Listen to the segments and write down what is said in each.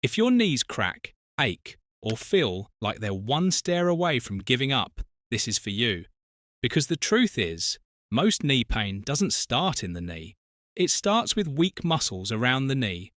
If your knees crack, ache, or feel like they're one stair away from giving up, this is for you. Because the truth is, most knee pain doesn't start in the knee. It starts with weak muscles around the knee,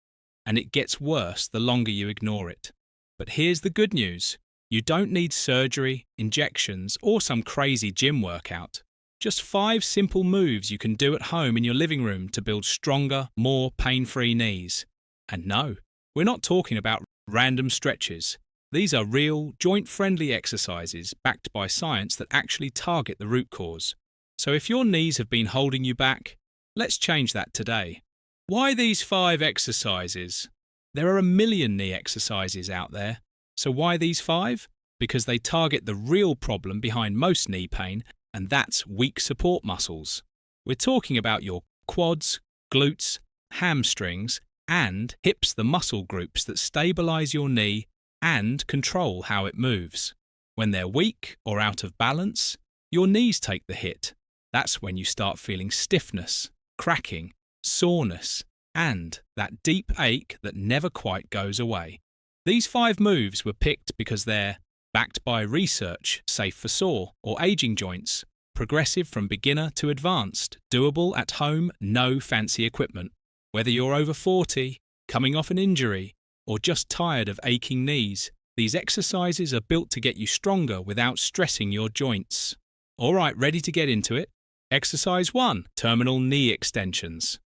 and it gets worse the longer you ignore it. But here's the good news. You don't need surgery, injections, or some crazy gym workout. Just 5 simple moves you can do at home in your living room to build stronger, more pain-free knees. And no, we're not talking about random stretches. These are real, joint-friendly exercises backed by science that actually target the root cause. So if your knees have been holding you back, let's change that today. Why these 5 exercises? There are a million knee exercises out there. So why these 5? Because they target the real problem behind most knee pain, and that's weak support muscles. We're talking about your quads, glutes, hamstrings, and hips, the muscle groups that stabilize your knee and control how it moves. When they're weak or out of balance, your knees take the hit. That's when you start feeling stiffness, cracking, soreness, and that deep ache that never quite goes away. These 5 moves were picked because they're backed by research, safe for sore or aging joints, progressive from beginner to advanced, doable at home, no fancy equipment. Whether you're over 40, coming off an injury, or just tired of aching knees, these exercises are built to get you stronger without stressing your joints. All right, ready to get into it? Exercise 1, terminal knee extensions.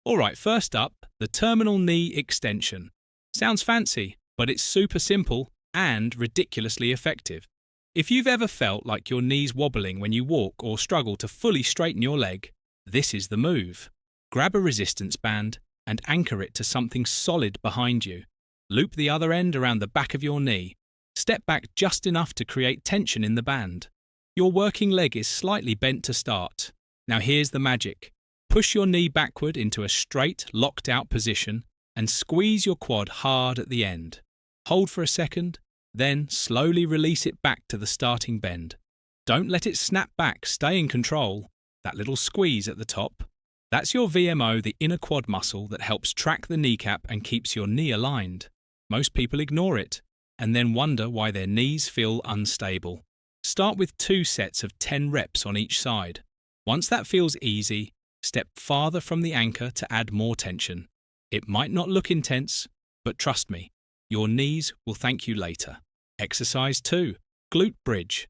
All right, first up, the terminal knee extension. Sounds fancy, but it's super simple and ridiculously effective. If you've ever felt like your knee's wobbling when you walk or struggle to fully straighten your leg, this is the move. Grab a resistance band and anchor it to something solid behind you. Loop the other end around the back of your knee. Step back just enough to create tension in the band. Your working leg is slightly bent to start. Now here's the magic. Push your knee backward into a straight, locked-out position and squeeze your quad hard at the end. Hold for a second, then slowly release it back to the starting bend. Don't let it snap back, stay in control. That little squeeze at the top. That's your VMO, the inner quad muscle that helps track the kneecap and keeps your knee aligned. Most people ignore it and then wonder why their knees feel unstable. Start with 2 sets of 10 reps on each side. Once that feels easy, step farther from the anchor to add more tension. It might not look intense, but trust me, your knees will thank you later. Exercise 2, glute bridge.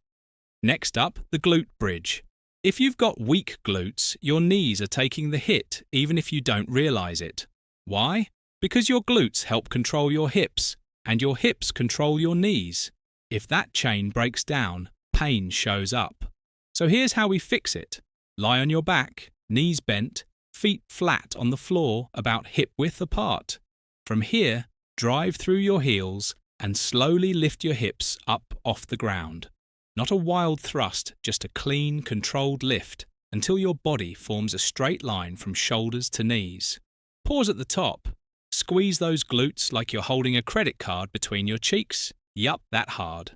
Next up, the glute bridge. If you've got weak glutes, your knees are taking the hit even if you don't realize it. Why? Because your glutes help control your hips, and your hips control your knees. If that chain breaks down, pain shows up. So here's how we fix it. Lie on your back, knees bent, feet flat on the floor about hip-width apart. From here, drive through your heels and slowly lift your hips up off the ground. Not a wild thrust, just a clean, controlled lift until your body forms a straight line from shoulders to knees. Pause at the top. Squeeze those glutes like you're holding a credit card between your cheeks. Yup, that hard.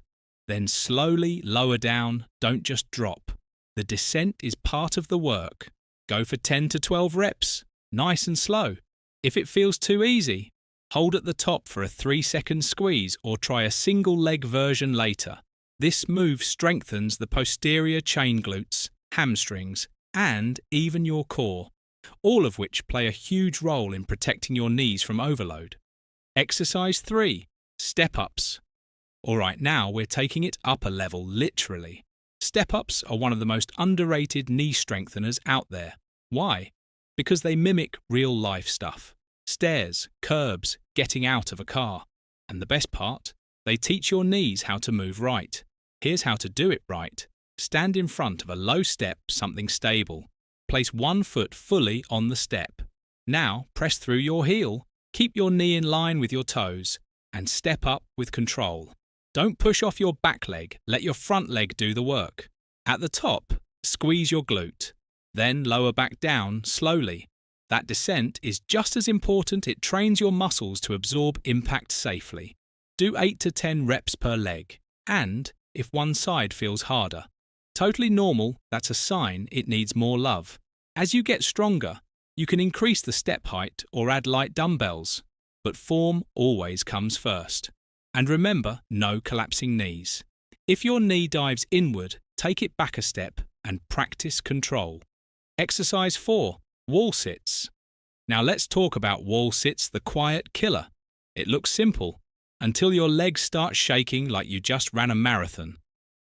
Then slowly lower down, don't just drop. The descent is part of the work. Go for 10 to 12 reps, nice and slow. If it feels too easy, hold at the top for a 3-second squeeze or try a single leg version later. This move strengthens the posterior chain glutes, hamstrings, and even your core, all of which play a huge role in protecting your knees from overload. Exercise 3, step-ups. All right, now we're taking it up a level, literally. Step-ups are one of the most underrated knee strengtheners out there. Why? Because they mimic real-life stuff. Stairs, curbs, getting out of a car. And the best part? They teach your knees how to move right. Here's how to do it right. Stand in front of a low step, something stable. Place one foot fully on the step. Now press through your heel, keep your knee in line with your toes, and step up with control. Don't push off your back leg, let your front leg do the work. At the top, squeeze your glute. Then lower back down slowly. That descent is just as important. It trains your muscles to absorb impact safely. Do 8 to 10 reps per leg, and if one side feels harder. Totally normal, that's a sign it needs more love. As you get stronger, you can increase the step height or add light dumbbells. but form always comes first. And remember, no collapsing knees. If your knee dives inward, take it back a step and practice control. Exercise 4. Wall sits. Now let's talk about wall sits, the quiet killer. It looks simple until your legs start shaking like you just ran a marathon.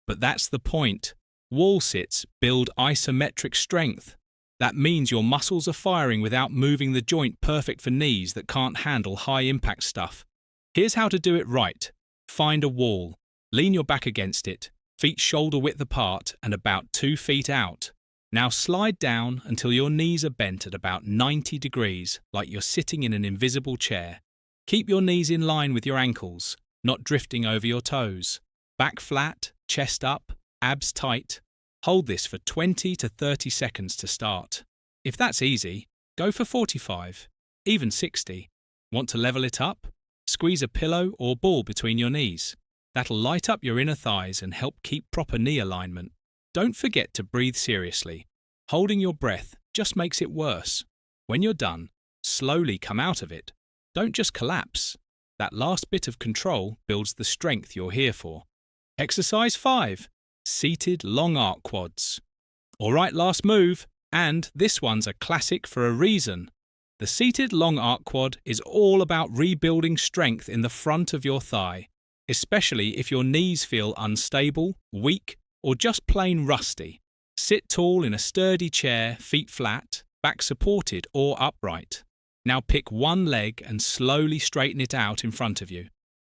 But that's the point. Wall sits build isometric strength. That means your muscles are firing without moving the joint, perfect for knees that can't handle high-impact stuff. Here's how to do it right. Find a wall. Lean your back against it, feet shoulder-width apart and about 2 feet out. Now slide down until your knees are bent at about 90 degrees, like you're sitting in an invisible chair. Keep your knees in line with your ankles, not drifting over your toes. Back flat, chest up, abs tight. Hold this for 20 to 30 seconds to start. If that's easy, go for 45, even 60. Want to level it up? Squeeze a pillow or ball between your knees. That'll light up your inner thighs and help keep proper knee alignment. Don't forget to breathe seriously. Holding your breath just makes it worse. When you're done, slowly come out of it. Don't just collapse. That last bit of control builds the strength you're here for. Exercise 5. Seated long arc quads. Alright, last move, and this one's a classic for a reason. The seated long arc quad is all about rebuilding strength in the front of your thigh, especially if your knees feel unstable, weak, or just plain rusty. Sit tall in a sturdy chair, feet flat, back supported or upright. Now pick one leg and slowly straighten it out in front of you.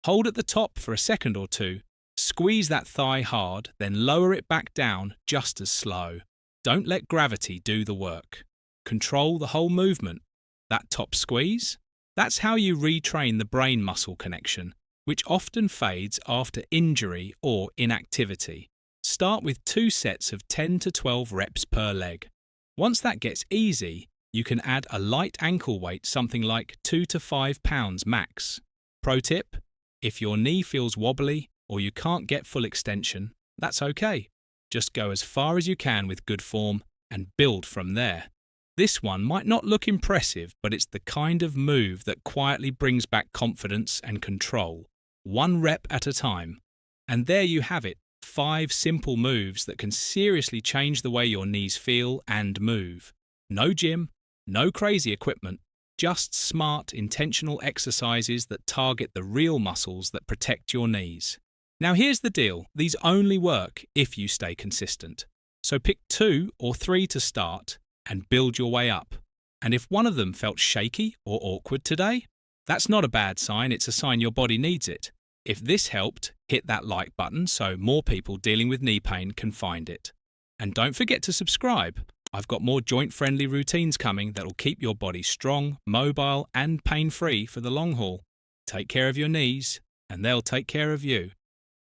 Hold at the top for a second or two. Squeeze that thigh hard, then lower it back down just as slow. Don't let gravity do the work. Control the whole movement. That top squeeze? That's how you retrain the brain-muscle connection, which often fades after injury or inactivity. Start with 2 sets of 10 to 12 reps per leg. Once that gets easy, you can add a light ankle weight, something like 2 to 5 pounds max. Pro tip: if your knee feels wobbly or you can't get full extension, that's okay. Just go as far as you can with good form and build from there. This one might not look impressive, but it's the kind of move that quietly brings back confidence and control, 1 rep at a time. And there you have it, 5 simple moves that can seriously change the way your knees feel and move. No gym, no crazy equipment, just smart, intentional exercises that target the real muscles that protect your knees. Now here's the deal, these only work if you stay consistent. So pick 2 or 3 to start and build your way up. And if one of them felt shaky or awkward today, that's not a bad sign, it's a sign your body needs it. If this helped, hit that like button so more people dealing with knee pain can find it. And don't forget to subscribe. I've got more joint-friendly routines coming that'll keep your body strong, mobile and pain-free for the long haul. Take care of your knees and they'll take care of you.